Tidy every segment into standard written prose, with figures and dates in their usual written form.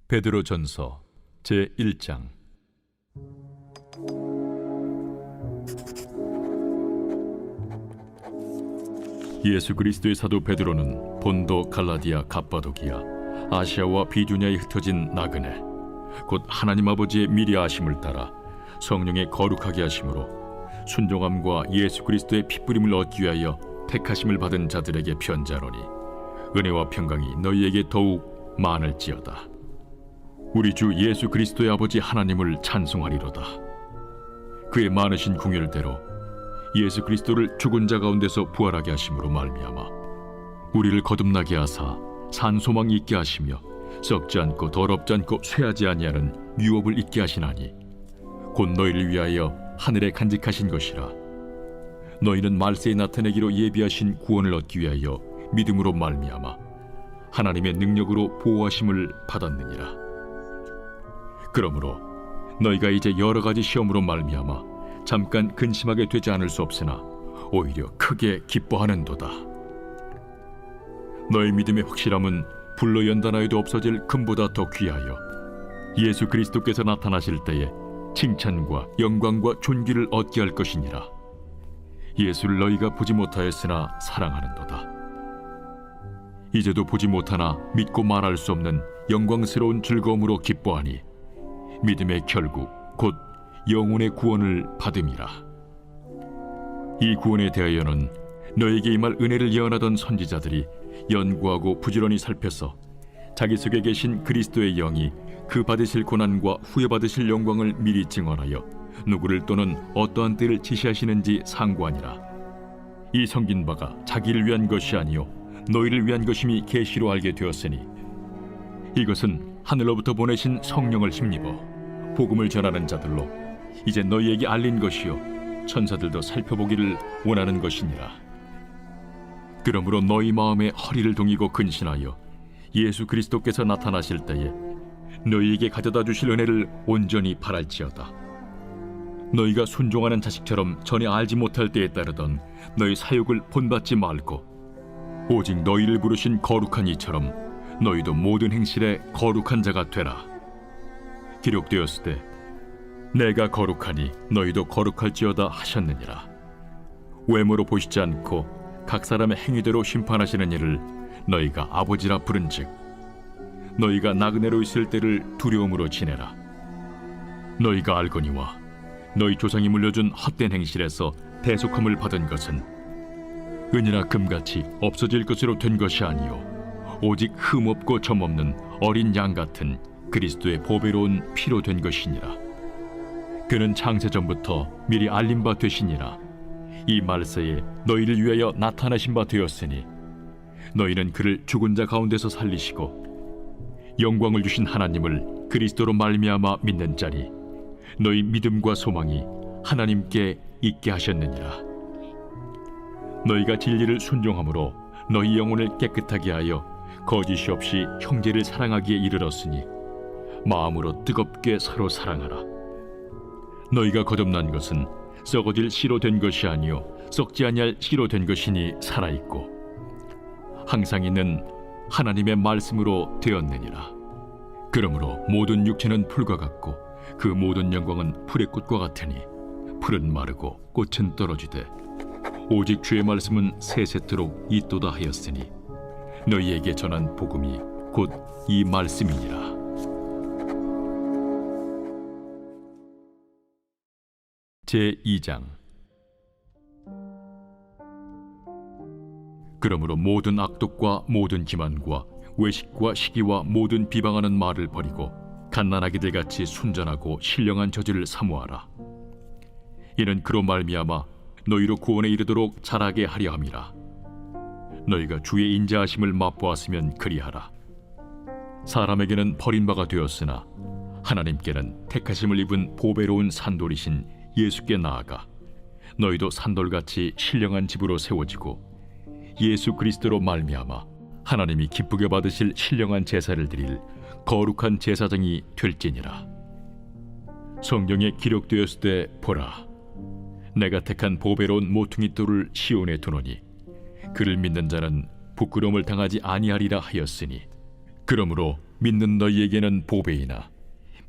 베드로전서 제1장. 예수 그리스도의 사도 베드로는 본도, 갈라디아, 갑바도기아, 아시아와 비두냐에 흩어진 나그네, 곧 하나님 아버지의 미리 아심을 따라 성령의 거룩하게 하심으로 순종함과 예수 그리스도의 핏부림을 얻기 위하여 택하심을 받은 자들에게 편지하노니, 은혜와 평강이 너희에게 더욱 많을지어다. 우리 주 예수 그리스도의 아버지 하나님을 찬송하리로다. 그의 많으신 궁율대로 예수 그리스도를 죽은 자 가운데서 부활하게 하심으로 말미암아 우리를 거듭나게 하사 산 소망 있게 하시며 썩지 않고 더럽지 않고 쇠하지 아니하는 유업을 있게 하시나니, 곧 너희를 위하여 하늘에 간직하신 것이라. 너희는 말세에 나타내기로 예비하신 구원을 얻기 위하여 믿음으로 말미암아 하나님의 능력으로 보호하심을 받았느니라. 그러므로 너희가 이제 여러 가지 시험으로 말미암아 잠깐 근심하게 되지 않을 수 없으나 오히려 크게 기뻐하는도다. 너희 믿음의 확실함은 불로 연단하여도 없어질 금보다 더 귀하여 예수 그리스도께서 나타나실 때에 칭찬과 영광과 존귀를 얻게 할 것이니라. 예수를 너희가 보지 못하였으나 사랑하는도다. 이제도 보지 못하나 믿고 말할 수 없는 영광스러운 즐거움으로 기뻐하니, 믿음의 결국 곧 영혼의 구원을 받음이라. 이 구원에 대하여는 너에게 임할 은혜를 예언하던 선지자들이 연구하고 부지런히 살펴서 자기 속에 계신 그리스도의 영이 그 받으실 고난과 후에 받으실 영광을 미리 증언하여 누구를 또는 어떠한 때를 지시하시는지 상고하니라. 이 섬긴 바가 자기를 위한 것이 아니요 너희를 위한 것임이 계시로 알게 되었으니, 이것은 하늘로부터 보내신 성령을 힘입어 복음을 전하는 자들로 이제 너희에게 알린 것이요 천사들도 살펴보기를 원하는 것이니라. 그러므로 너희 마음에 허리를 동이고 근신하여 예수 그리스도께서 나타나실 때에 너희에게 가져다 주실 은혜를 온전히 바랄지어다. 너희가 순종하는 자식처럼 전에 알지 못할 때에 따르던 너희 사욕을 본받지 말고 오직 너희를 부르신 거룩한 이처럼 너희도 모든 행실에 거룩한 자가 되라. 기록되었으되 내가 거룩하니 너희도 거룩할지어다 하셨느니라. 외모로 보시지 않고 각 사람의 행위대로 심판하시는 이를 너희가 아버지라 부른즉, 너희가 나그네로 있을 때를 두려움으로 지내라. 너희가 알거니와 너희 조상이 물려준 헛된 행실에서 대속함을 받은 것은 은이나 금같이 없어질 것으로 된 것이 아니요 오직 흠없고 점없는 어린 양 같은 그리스도의 보배로운 피로 된 것이니라. 그는 창세전부터 미리 알린 바 되시니라. 이 말세에 너희를 위하여 나타나신 바 되었으니, 너희는 그를 죽은 자 가운데서 살리시고 영광을 주신 하나님을 그리스도로 말미암아 믿는 자니 너희 믿음과 소망이 하나님께 있게 하셨느니라. 너희가 진리를 순종함으로 너희 영혼을 깨끗하게 하여 거짓이 없이 형제를 사랑하기에 이르렀으니, 마음으로 뜨겁게 서로 사랑하라. 너희가 거듭난 것은 썩어질 씨로 된 것이 아니요 썩지 아니할 씨로 된 것이니 살아있고 항상 있는 하나님의 말씀으로 되었느니라. 그러므로 모든 육체는 풀과 같고 그 모든 영광은 풀의 꽃과 같으니, 풀은 마르고 꽃은 떨어지되 오직 주의 말씀은 세세토록 있도다 하였으니, 너희에게 전한 복음이 곧 이 말씀이니라. 제2장. 그러므로 모든 악독과 모든 기만과 외식과 시기와 모든 비방하는 말을 버리고 갓난아기들 같이 순전하고 신령한 저지를 사모하라. 이는 그로 말미암아 너희로 구원에 이르도록 자라게 하려 함이라. 너희가 주의 인자하심을 맛보았으면 그리하라. 사람에게는 버림바가 되었으나 하나님께는 택하심을 입은 보배로운 산돌이신 예수께 나아가 너희도 산돌같이 신령한 집으로 세워지고 예수 그리스도로 말미암아 하나님이 기쁘게 받으실 신령한 제사를 드릴 거룩한 제사장이 될지니라. 성경에 기록되었을 때 보라, 내가 택한 보배로운 모퉁이 돌을 시온에 두노니 그를 믿는 자는 부끄러움을 당하지 아니하리라 하였으니, 그러므로 믿는 너희에게는 보배이나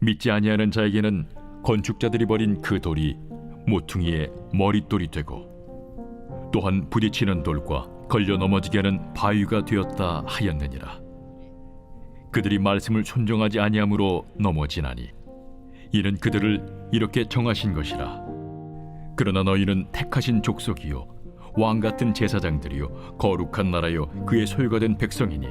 믿지 아니하는 자에게는 건축자들이 버린 그 돌이 모퉁이의 머릿돌이 되고 또한 부딪히는 돌과 걸려 넘어지게 하는 바위가 되었다 하였느니라. 그들이 말씀을 순종하지 아니함으로 넘어지나니 이는 그들을 이렇게 정하신 것이라. 그러나 너희는 택하신 족속이요 왕 같은 제사장들이요 거룩한 나라요 그의 소유가 된 백성이니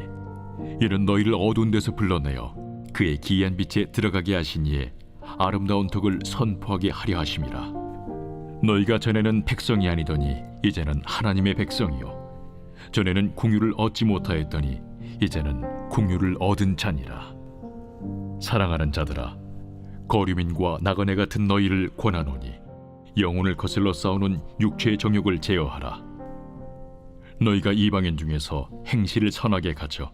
이는 너희를 어두운 데서 불러내어 그의 기이한 빛에 들어가게 하신 이에 아름다운 덕을 선포하게 하려 하심이라. 너희가 전에는 백성이 아니더니 이제는 하나님의 백성이요 전에는 궁유를 얻지 못하였더니 이제는 궁유를 얻은 자니라. 사랑하는 자들아, 거류민과 나그네 같은 너희를 권하노니 영혼을 거슬러 싸우는 육체의 정욕을 제어하라. 너희가 이방인 중에서 행실을 선하게 가져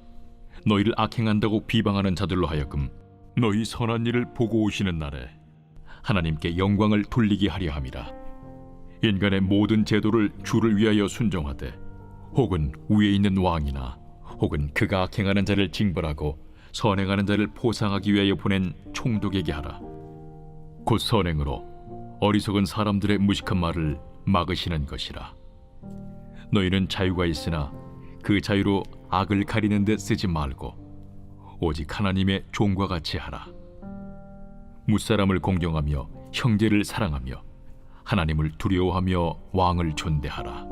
너희를 악행한다고 비방하는 자들로 하여금 너희 선한 일을 보고 오시는 날에 하나님께 영광을 돌리게 하려 함이라. 인간의 모든 제도를 주를 위하여 순종하되 혹은 위에 있는 왕이나 혹은 그가 악행하는 자를 징벌하고 선행하는 자를 보상하기 위하여 보낸 총독에게 하라. 곧 선행으로 어리석은 사람들의 무식한 말을 막으시는 것이라. 너희는 자유가 있으나 그 자유로 악을 가리는 데 쓰지 말고 오직 하나님의 종과 같이 하라. 무사람을 공경하며 형제를 사랑하며 하나님을 두려워하며 왕을 존대하라.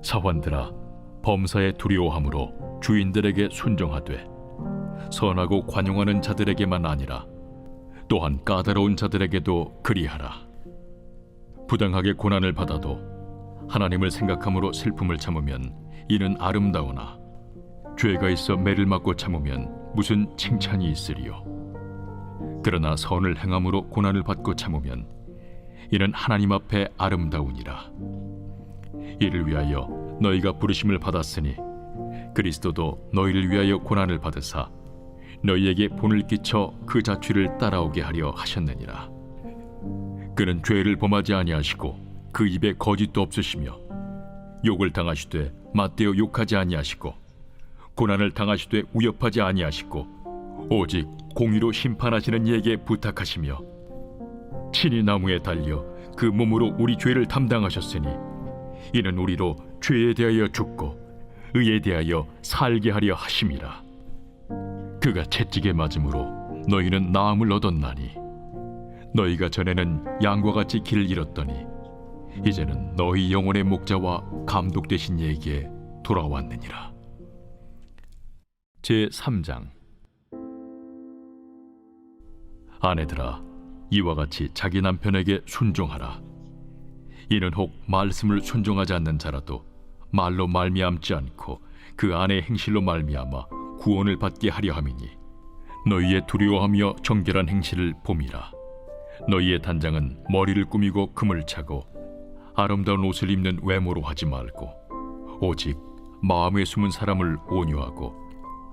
사환들아, 범사에 두려워함으로 주인들에게 순종하되 선하고 관용하는 자들에게만 아니라 또한 까다로운 자들에게도 그리하라. 부당하게 고난을 받아도 하나님을 생각함으로 슬픔을 참으면 이는 아름다우나 죄가 있어 매를 맞고 참으면 무슨 칭찬이 있으리요. 그러나 선을 행함으로 고난을 받고 참으면 이는 하나님 앞에 아름다우니라. 이를 위하여 너희가 부르심을 받았으니 그리스도도 너희를 위하여 고난을 받으사 너희에게 본을 끼쳐 그 자취를 따라오게 하려 하셨느니라. 그는 죄를 범하지 아니하시고 그 입에 거짓도 없으시며 욕을 당하시되 맞대어 욕하지 아니하시고 고난을 당하시되 위협하지 아니하시고 오직 공의로 심판하시는 이에게 부탁하시며 친히 나무에 달려 그 몸으로 우리 죄를 담당하셨으니 이는 우리로 죄에 대하여 죽고 의에 대하여 살게 하려 하심이라. 그가 채찍에 맞음으로 너희는 나음을 얻었나니 너희가 전에는 양과 같이 길을 잃었더니 이제는 너희 영혼의 목자와 감독 되신 이에게 돌아왔느니라. 제3장. 아내들아, 이와 같이 자기 남편에게 순종하라. 이는 혹 말씀을 순종하지 않는 자라도 말로 말미암지 않고 그 아내의 행실로 말미암아 구원을 받게 하려 함이니 너희의 두려워하며 정결한 행실을 봄이라. 너희의 단장은 머리를 꾸미고 금을 차고 아름다운 옷을 입는 외모로 하지 말고 오직 마음에 숨은 사람을 온유하고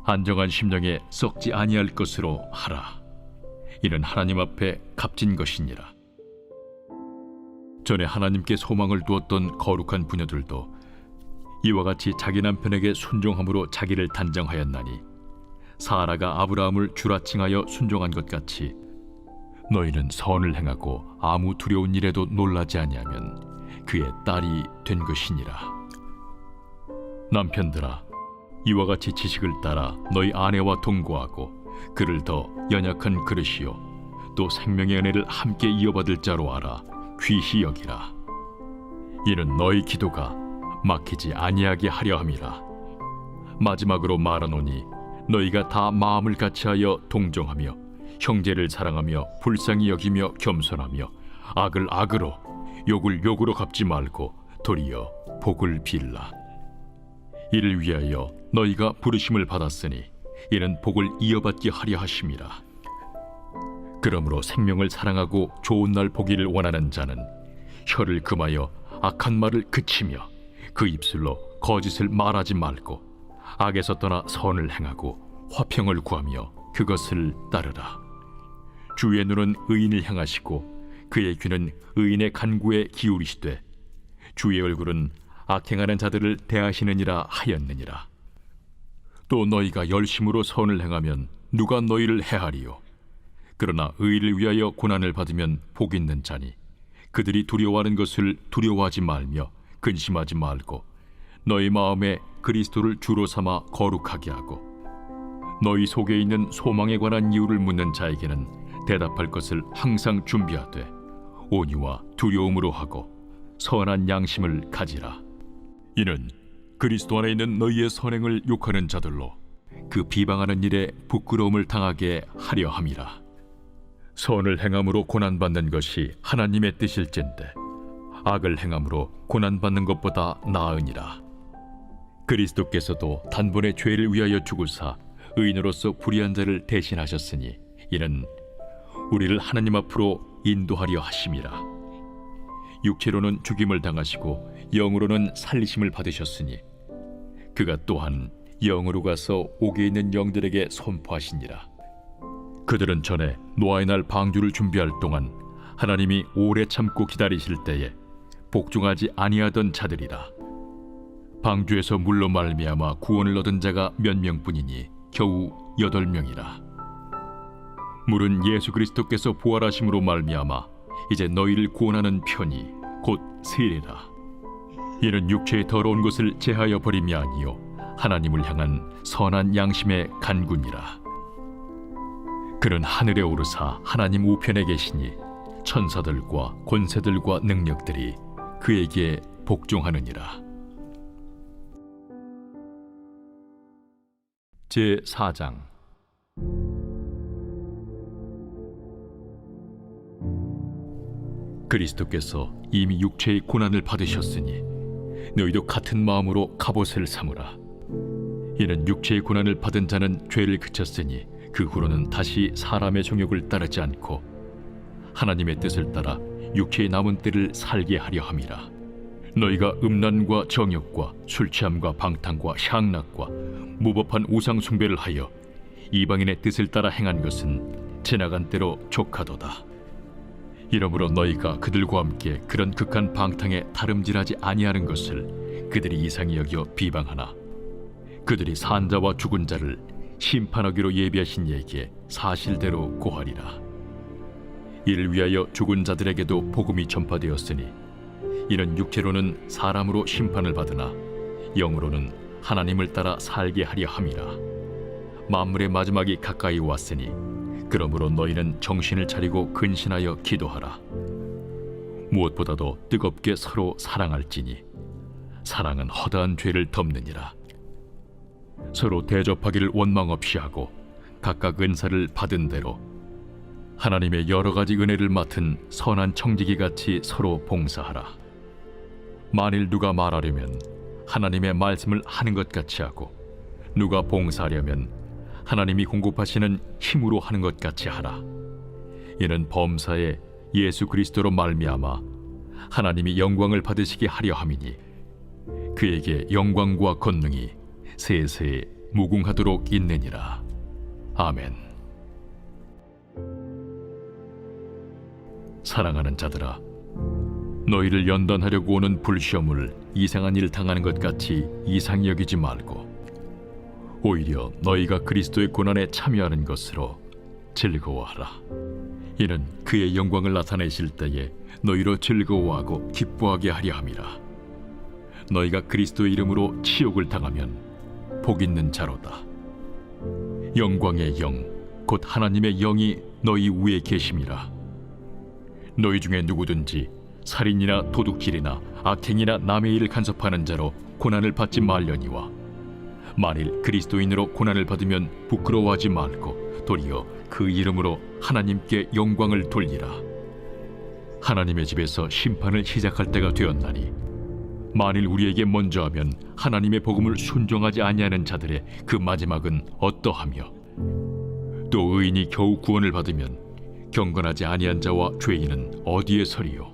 안정한 심령에 썩지 아니할 것으로 하라. 이는 하나님 앞에 값진 것이니라. 전에 하나님께 소망을 두었던 거룩한 부녀들도 이와 같이 자기 남편에게 순종함으로 자기를 단정하였나니 사라가 아브라함을 주라칭하여 순종한 것 같이 너희는 선을 행하고 아무 두려운 일에도 놀라지 아니하면 그의 딸이 된 것이니라. 남편들아, 이와 같이 지식을 따라 너희 아내와 동거하고 그를 더 연약한 그릇이요 또 생명의 은혜를 함께 이어받을 자로 알아 귀히 여기라. 이는 너희 기도가 막히지 아니하게 하려 함이라. 마지막으로 말하노니 너희가 다 마음을 같이하여 동정하며 형제를 사랑하며 불쌍히 여기며 겸손하며 악을 악으로 욕을 욕으로 갚지 말고 도리어 복을 빌라. 이를 위하여 너희가 부르심을 받았으니 이는 복을 이어받게 하려 하심이라. 그러므로 생명을 사랑하고 좋은 날 보기를 원하는 자는 혀를 금하여 악한 말을 그치며 그 입술로 거짓을 말하지 말고 악에서 떠나 선을 행하고 화평을 구하며 그것을 따르라. 주의 눈은 의인을 향하시고 그의 귀는 의인의 간구에 기울이시되 주의 얼굴은 악행하는 자들을 대하시느니라 하였느니라. 또 너희가 열심으로 선을 행하면 누가 너희를 해하리요? 그러나 의를 위하여 고난을 받으면 복 있는 자니 그들이 두려워하는 것을 두려워하지 말며 근심하지 말고 너희 마음에 그리스도를 주로 삼아 거룩하게 하고 너희 속에 있는 소망에 관한 이유를 묻는 자에게는 대답할 것을 항상 준비하되 온유와 두려움으로 하고 선한 양심을 가지라. 이는 그리스도 안에 있는 너희의 선행을 욕하는 자들로 그 비방하는 일에 부끄러움을 당하게 하려 함이라. 선을 행함으로 고난받는 것이 하나님의 뜻일진데 악을 행함으로 고난받는 것보다 나으니라. 그리스도께서도 단번에 죄를 위하여 죽으사 의인으로서 불의한 자를 대신하셨으니 이는 우리를 하나님 앞으로 인도하려 하심이라. 육체로는 죽임을 당하시고 영으로는 살리심을 받으셨으니 그가 또한 영으로 가서 옥에 있는 영들에게 선포하시니라. 그들은 전에 노아의 날 방주를 준비할 동안 하나님이 오래 참고 기다리실 때에 복종하지 아니하던 자들이라. 방주에서 물로 말미암아 구원을 얻은 자가 몇 명뿐이니 겨우 8명이라. 물은 예수 그리스도께서 부활하심으로 말미암아 이제 너희를 구원하는 편이 곧 세례라. 이는 육체의 더러운 것을 제하여 버림이 아니요 하나님을 향한 선한 양심의 간구니라. 그는 하늘에 오르사 하나님 우편에 계시니 천사들과 권세들과 능력들이 그에게 복종하느니라. 제4장. 그리스도께서 이미 육체의 고난을 받으셨으니 너희도 같은 마음으로 갑옷을 삼으라. 이는 육체의 고난을 받은 자는 죄를 그쳤으니 그 후로는 다시 사람의 정욕을 따르지 않고 하나님의 뜻을 따라 육체의 남은 때를 살게 하려 함이라. 너희가 음란과 정욕과 술취함과 방탕과 향락과 무법한 우상 숭배를 하여 이방인의 뜻을 따라 행한 것은 지나간 때로 족하도다. 이러므로 너희가 그들과 함께 그런 극한 방탕에 다름질하지 아니하는 것을 그들이 이상히 여겨 비방하나 그들이 산 자와 죽은 자를 심판하기로 예비하신 이에게 사실대로 고하리라. 이를 위하여 죽은 자들에게도 복음이 전파되었으니 이는 육체로는 사람으로 심판을 받으나 영으로는 하나님을 따라 살게 하려 함이라. 만물의 마지막이 가까이 왔으니 그러므로 너희는 정신을 차리고 근신하여 기도하라. 무엇보다도 뜨겁게 서로 사랑할지니 사랑은 허다한 죄를 덮느니라. 서로 대접하기를 원망 없이 하고 각각 은사를 받은 대로 하나님의 여러 가지 은혜를 맡은 선한 청지기 같이 서로 봉사하라. 만일 누가 말하려면 하나님의 말씀을 하는 것 같이 하고 누가 봉사하려면 하나님이 공급하시는 힘으로 하는 것 같이 하라. 이는 범사에 예수 그리스도로 말미암아 하나님이 영광을 받으시게 하려 함이니 그에게 영광과 권능이 세세에 무궁하도록 있느니라. 아멘. 사랑하는 자들아, 너희를 연단하려고 오는 불시험을 이상한 일 당하는 것 같이 이상히 여기지 말고 오히려 너희가 그리스도의 고난에 참여하는 것으로 즐거워하라. 이는 그의 영광을 나타내실 때에 너희로 즐거워하고 기뻐하게 하려 함이라. 너희가 그리스도의 이름으로 치욕을 당하면 복 있는 자로다. 영광의 영, 곧 하나님의 영이 너희 위에 계심이라. 너희 중에 누구든지 살인이나 도둑질이나 악행이나 남의 일을 간섭하는 자로 고난을 받지 말려니와 만일 그리스도인으로 고난을 받으면 부끄러워하지 말고 도리어 그 이름으로 하나님께 영광을 돌리라. 하나님의 집에서 심판을 시작할 때가 되었나니 만일 우리에게 먼저 하면 하나님의 복음을 순종하지 아니하는 자들의 그 마지막은 어떠하며 또 의인이 겨우 구원을 받으면 경건하지 아니한 자와 죄인은 어디에 서리요?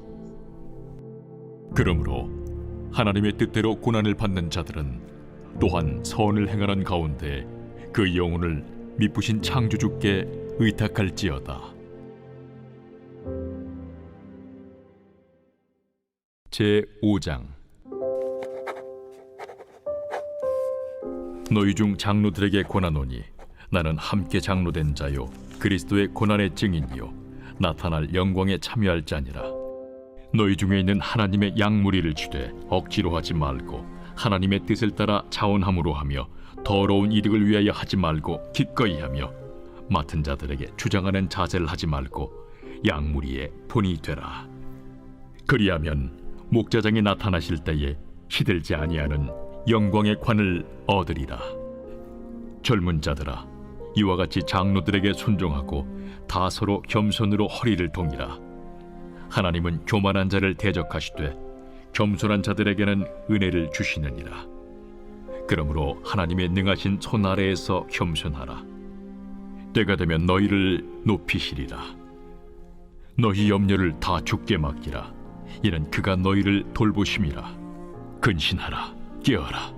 그러므로 하나님의 뜻대로 고난을 받는 자들은 또한 선을 행하는 가운데 그 영혼을 미쁘신 창조주께 의탁할지어다. 제5장. 너희 중 장로들에게 권하노니 나는 함께 장로된 자요 그리스도의 고난의 증인이요 나타날 영광에 참여할 자니라. 너희 중에 있는 하나님의 양무리를 주되 억지로 하지 말고 하나님의 뜻을 따라 자원함으로 하며 더러운 이득을 위하여 하지 말고 기꺼이 하며 맡은 자들에게 주장하는 자세를 하지 말고 양무리의 본이 되라. 그리하면 목자장이 나타나실 때에 시들지 아니하는 영광의 관을 얻으리라. 젊은 자들아, 이와 같이 장로들에게 순종하고 다 서로 겸손으로 허리를 동이라. 하나님은 교만한 자를 대적하시되 겸손한 자들에게는 은혜를 주시느니라. 그러므로 하나님의 능하신 손 아래에서 겸손하라. 때가 되면 너희를 높이시리라. 너희 염려를 다 주께 맡기라. 이는 그가 너희를 돌보심이라. 근신하라, 깨어라.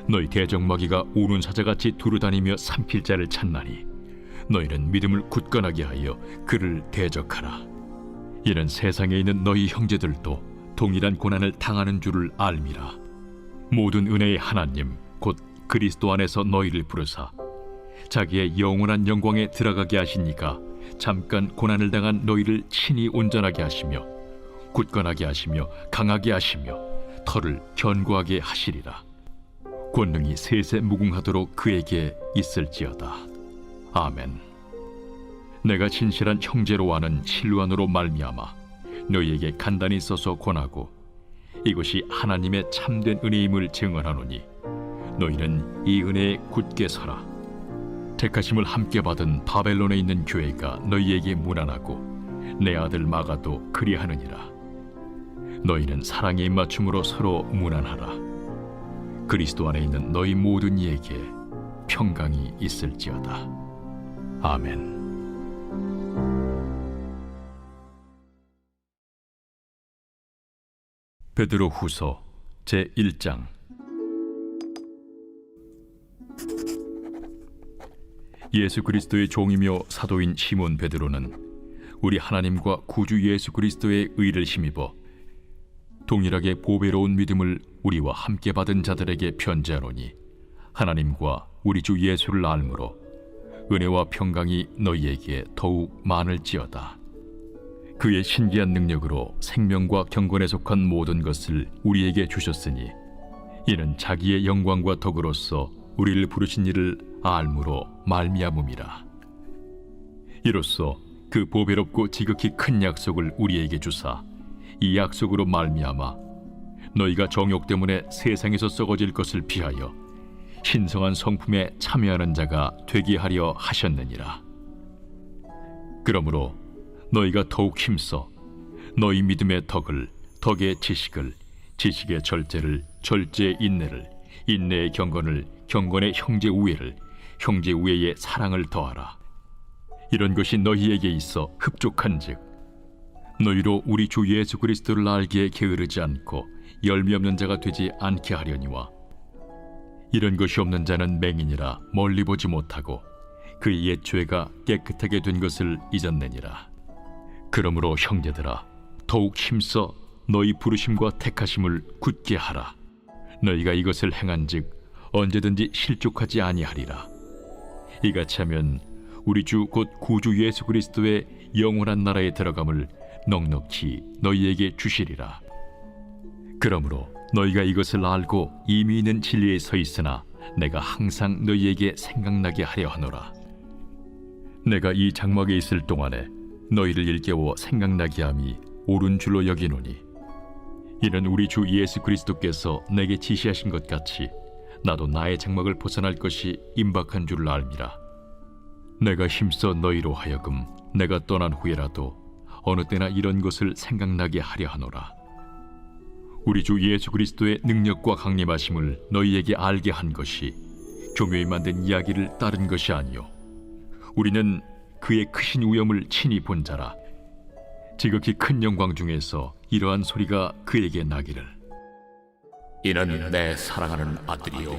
너희 대적마귀가 우는 사자같이 두루다니며 삼킬 자를 찾나니 너희는 믿음을 굳건하게 하여 그를 대적하라. 이는 세상에 있는 너희 형제들도 동일한 고난을 당하는 줄을 알미라. 모든 은혜의 하나님 곧 그리스도 안에서 너희를 부르사 자기의 영원한 영광에 들어가게 하시니까 잠깐 고난을 당한 너희를 친히 온전하게 하시며 굳건하게 하시며 강하게 하시며 털을 견고하게 하시리라. 권능이 세세 무궁하도록 그에게 있을지어다. 아멘. 내가 진실한 형제로 아는 실루안으로 말미암아 너희에게 간단히 써서 권하고 이것이 하나님의 참된 은혜임을 증언하노니 너희는 이 은혜에 굳게 서라. 택하심을 함께 받은 바벨론에 있는 교회가 너희에게 문안하고 내 아들 마가도 그리하느니라. 너희는 사랑의 입맞춤으로 서로 문안하라. 그리스도 안에 있는 너희 모든 이에게 평강이 있을지어다. 아멘. 베드로 후서 제1장. 예수 그리스도의 종이며 사도인 시몬 베드로는 우리 하나님과 구주 예수 그리스도의 의를 힘입어 동일하게 보배로운 믿음을 우리와 함께 받은 자들에게 편지하노니 하나님과 우리 주 예수를 알므로 은혜와 평강이 너희에게 더욱 많을지어다. 그의 신기한 능력으로 생명과 경건에 속한 모든 것을 우리에게 주셨으니 이는 자기의 영광과 덕으로서 우리를 부르신 이를 알므로 말미암음이라. 이로써 그 보배롭고 지극히 큰 약속을 우리에게 주사 이 약속으로 말미암아 너희가 정욕 때문에 세상에서 썩어질 것을 피하여 신성한 성품에 참여하는 자가 되게 하려 하셨느니라. 그러므로 너희가 더욱 힘써 너희 믿음의 덕을, 덕의 지식을, 지식의 절제를, 절제의 인내를, 인내의 경건을, 경건의 형제 우애를, 형제 우애의 사랑을 더하라. 이런 것이 너희에게 있어 흡족한즉 너희로 우리 주 예수 그리스도를 알기에 게으르지 않고 열미 없는 자가 되지 않게 하려니와 이런 것이 없는 자는 맹인이라 멀리 보지 못하고 그의 옛 죄가 깨끗하게 된 것을 잊었느니라. 그러므로 형제들아 더욱 힘써 너희 부르심과 택하심을 굳게 하라. 너희가 이것을 행한즉 언제든지 실족하지 아니하리라. 이같이 하면 우리 주 곧 구주 예수 그리스도의 영원한 나라에 들어감을 넉넉히 너희에게 주시리라. 그러므로 너희가 이것을 알고 이미 있는 진리에 서 있으나 내가 항상 너희에게 생각나게 하려 하노라. 내가 이 장막에 있을 동안에 너희를 일깨워 생각나게 함이 옳은 줄로 여기노니 이는 우리 주 예수 그리스도께서 내게 지시하신 것 같이 나도 나의 장막을 벗어날 것이 임박한 줄을 알미라. 내가 힘써 너희로 하여금 내가 떠난 후에라도 어느 때나 이런 것을 생각나게 하려 하노라. 우리 주 예수 그리스도의 능력과 강림하심을 너희에게 알게 한 것이 교묘히 만든 이야기를 따른 것이 아니요 우리는 그의 크신 위엄을 친히 본 자라. 지극히 큰 영광 중에서 이러한 소리가 그에게 나기를 이는 내 사랑하는 아들이요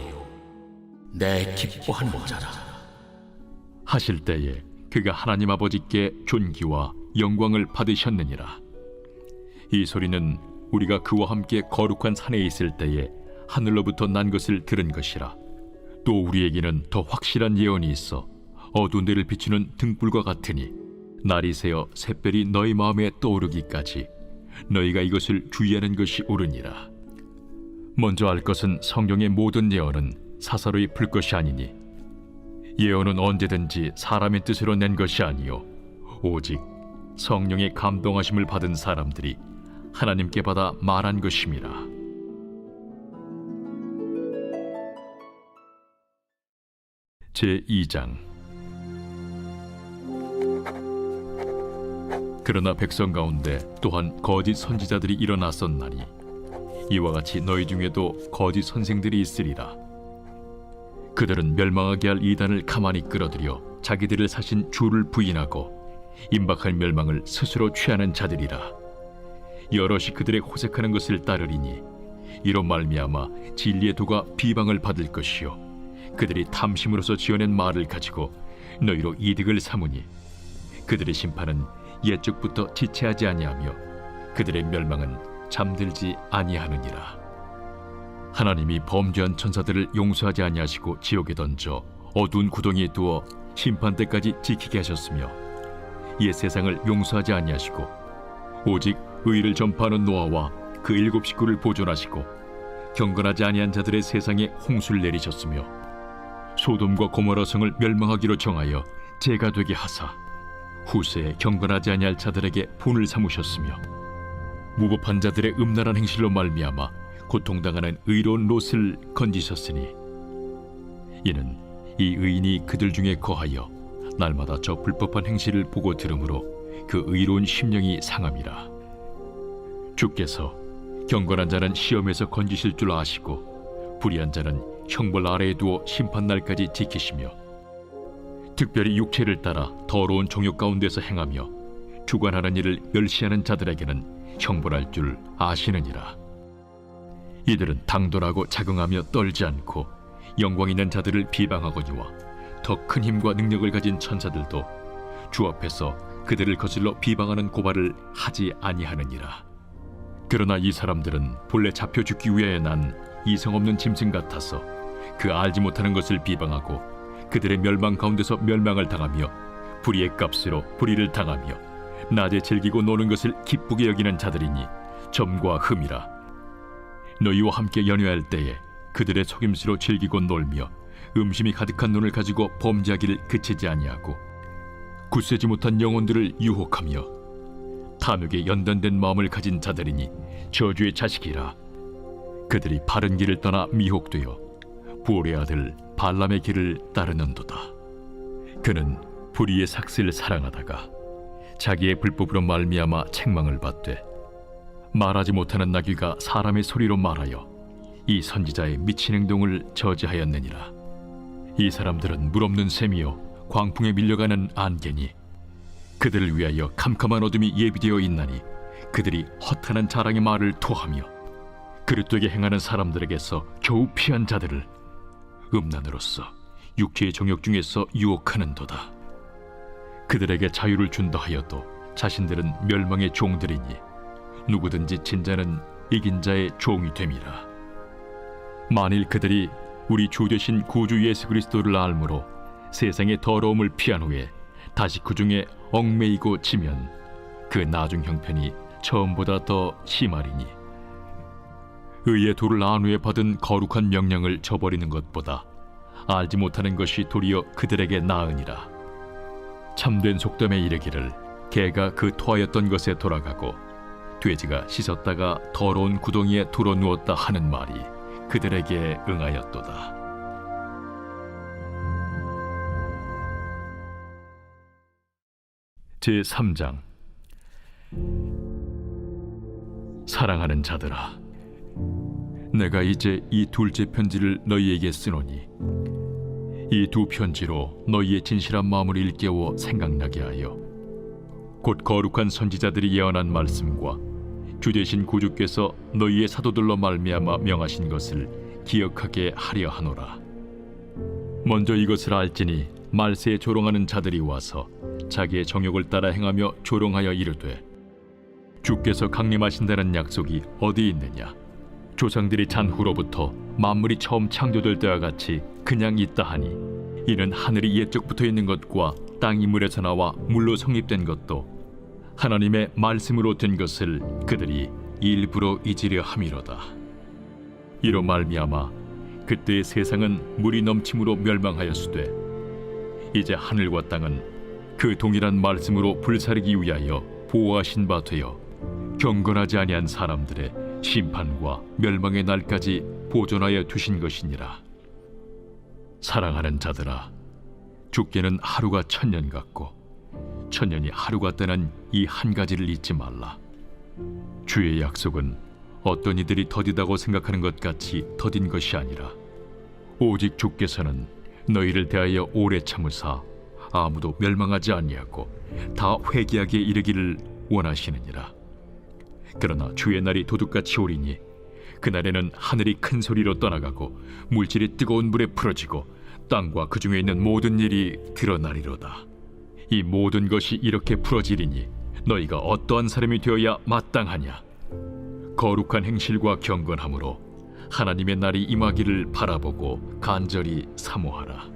내 기뻐하는 자라 하실 때에 그가 하나님 아버지께 존귀와 영광을 받으셨느니라. 이 소리는 우리가 그와 함께 거룩한 산에 있을 때에 하늘로부터 난 것을 들은 것이라. 또 우리에게는 더 확실한 예언이 있어 어두운 데를 비추는 등불과 같으니 날이 새어 샛별이 너희 마음에 떠오르기까지 너희가 이것을 주의하는 것이 옳으니라. 먼저 알 것은 성경의 모든 예언은 사사로이 풀 것이 아니니 예언은 언제든지 사람의 뜻으로 낸 것이 아니요 오직 성령의 감동하심을 받은 사람들이 하나님께 받아 말한 것임이라. 제2장. 그러나 백성 가운데 또한 거짓 선지자들이 일어났었나니 이와 같이 너희 중에도 거짓 선생들이 있으리라. 그들은 멸망하게 할 이단을 가만히 끌어들여 자기들을 사신 주를 부인하고 임박할 멸망을 스스로 취하는 자들이라. 여럿이 그들의 호색하는 것을 따르리니 이로 말미암아 진리의 도가 비방을 받을 것이요 그들이 탐심으로서 지어낸 말을 가지고 너희로 이득을 삼으니 그들의 심판은 옛적부터 지체하지 아니하며 그들의 멸망은 잠들지 아니하느니라. 하나님이 범죄한 천사들을 용서하지 아니하시고 지옥에 던져 어두운 구덩이에 두어 심판 때까지 지키게 하셨으며 옛 세상을 용서하지 아니하시고 오직 의를 전파하는 노아와 그 7 식구를 보존하시고 경건하지 아니한 자들의 세상에 홍수를 내리셨으며 소돔과 고모라 성을 멸망하기로 정하여 재가 되게 하사 후세에 경건하지 아니할 자들에게 분을 삼으셨으며 무법한 자들의 음란한 행실로 말미암아 고통당하는 의로운 롯을 건지셨으니 이는 이 의인이 그들 중에 거하여 날마다 저 불법한 행실을 보고 들으므로 그 의로운 심령이 상함이라. 주께서 경건한 자는 시험에서 건지실 줄 아시고 불의한 자는 형벌 아래에 두어 심판날까지 지키시며 특별히 육체를 따라 더러운 종욕 가운데서 행하며 주관하는 일을 멸시하는 자들에게는 형벌할 줄 아시느니라. 이들은 당돌하고 자긍하며 떨지 않고 영광 있는 자들을 비방하거니와 더 큰 힘과 능력을 가진 천사들도 주 앞에서 그들을 거슬러 비방하는 고발을 하지 아니하느니라. 그러나 이 사람들은 본래 잡혀 죽기 위하여 난 이성 없는 짐승 같아서 그 알지 못하는 것을 비방하고 그들의 멸망 가운데서 멸망을 당하며 불의의 값으로 불의를 당하며 낮에 즐기고 노는 것을 기쁘게 여기는 자들이니 점과 흠이라. 너희와 함께 연회할 때에 그들의 속임수로 즐기고 놀며 음심이 가득한 눈을 가지고 범죄하기를 그치지 아니하고 굳세지 못한 영혼들을 유혹하며 탐욕에 연단된 마음을 가진 자들이니 저주의 자식이라. 그들이 바른 길을 떠나 미혹되어 부올의 아들 발람의 길을 따르는도다. 그는 불의의 삭슬을 사랑하다가 자기의 불법으로 말미암아 책망을 받되 말하지 못하는 나귀가 사람의 소리로 말하여 이 선지자의 미친 행동을 저지하였느니라. 이 사람들은 물없는 샘이요 광풍에 밀려가는 안개니 그들을 위하여 캄캄한 어둠이 예비되어 있나니 그들이 허탄한 자랑의 말을 토하며 그릇되게 행하는 사람들에게서 겨우 피한 자들을 음란으로서 육체의 정욕 중에서 유혹하는도다. 그들에게 자유를 준다 하여도 자신들은 멸망의 종들이니 누구든지 진 자는 이긴 자의 종이 됨이라. 만일 그들이 우리 주 되신 구주 예수 그리스도를 알므로 세상의 더러움을 피한 후에 다시 그 중에 얽매이고 지면 그 나중 형편이 처음보다 더 심하리니 의의 도를 안 후에 받은 거룩한 명령을 저버리는 것보다 알지 못하는 것이 도리어 그들에게 나으니라. 참된 속담에 이르기를 개가 그 토하였던 것에 돌아가고 돼지가 씻었다가 더러운 구덩이에 돌아 누웠다 하는 말이 그들에게 응하였도다. 제3장. 사랑하는 자들아, 내가 이제 이 둘째 편지를 너희에게 쓰노니 이 두 편지로 너희의 진실한 마음을 일깨워 생각나게 하여 곧 거룩한 선지자들이 예언한 말씀과 주 되신 구주께서 너희의 사도들로 말미암아 명하신 것을 기억하게 하려 하노라. 먼저 이것을 알지니 말세에 조롱하는 자들이 와서 자기의 정욕을 따라 행하며 조롱하여 이르되 주께서 강림하신다는 약속이 어디 있느냐? 조상들이 잔 후로부터 만물이 처음 창조될 때와 같이 그냥 있다 하니 이는 하늘이 옛적 붙어 있는 것과 땅이 물에서 나와 물로 성립된 것도 하나님의 말씀으로 된 것을 그들이 일부러 잊으려 함이로다. 이로 말미암아 그때의 세상은 물이 넘침으로 멸망하였으되 이제 하늘과 땅은 그 동일한 말씀으로 불사르기 위하여 보호하신 바 되어 경건하지 아니한 사람들의 심판과 멸망의 날까지 보존하여 두신 것이니라. 사랑하는 자들아, 죽게는 하루가 1000년 같고 1000년이 하루 같다는 이 한 가지를 잊지 말라. 주의 약속은 어떤 이들이 더디다고 생각하는 것 같이 더딘 것이 아니라 오직 주께서는 너희를 대하여 오래 참으사 아무도 멸망하지 아니하고 다 회개하게 이르기를 원하시느니라. 그러나 주의 날이 도둑같이 오리니 그날에는 하늘이 큰 소리로 떠나가고 물질이 뜨거운 물에 풀어지고 땅과 그 중에 있는 모든 일이 드러나리로다. 이 모든 것이 이렇게 풀어지리니 너희가 어떠한 사람이 되어야 마땅하냐? 거룩한 행실과 경건함으로 하나님의 날이 임하기를 바라보고 간절히 사모하라.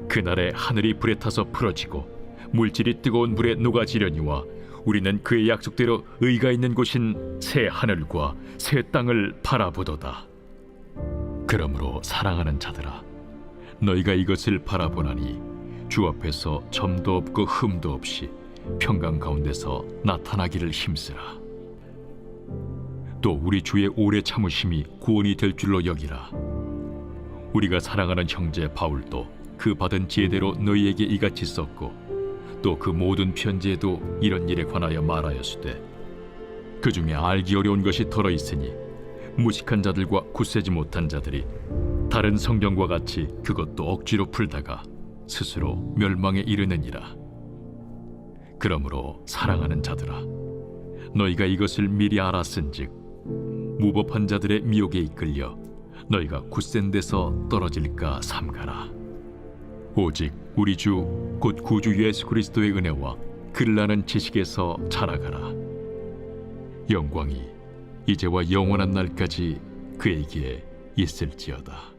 그날에 하늘이 불에 타서 풀어지고 물질이 뜨거운 불에 녹아지려니와 우리는 그의 약속대로 의가 있는 곳인 새 하늘과 새 땅을 바라보도다. 그러므로 사랑하는 자들아, 너희가 이것을 바라보나니 주 앞에서 점도 없고 흠도 없이 평강 가운데서 나타나기를 힘쓰라. 또 우리 주의 오래 참으심이 구원이 될 줄로 여기라. 우리가 사랑하는 형제 바울도 그 받은 지혜대로 너희에게 이같이 썼고 또 그 모든 편지에도 이런 일에 관하여 말하였으되 그 중에 알기 어려운 것이 덜어 있으니 무식한 자들과 굳세지 못한 자들이 다른 성경과 같이 그것도 억지로 풀다가 스스로 멸망에 이르느니라. 그러므로 사랑하는 자들아, 너희가 이것을 미리 알았은즉 무법한 자들의 미혹에 이끌려 너희가 굳센 데서 떨어질까 삼가라. 오직 우리 주 곧 구주 예수 그리스도의 은혜와 그를 아는 지식에서 자라가라. 영광이 이제와 영원한 날까지 그에게 있을지어다.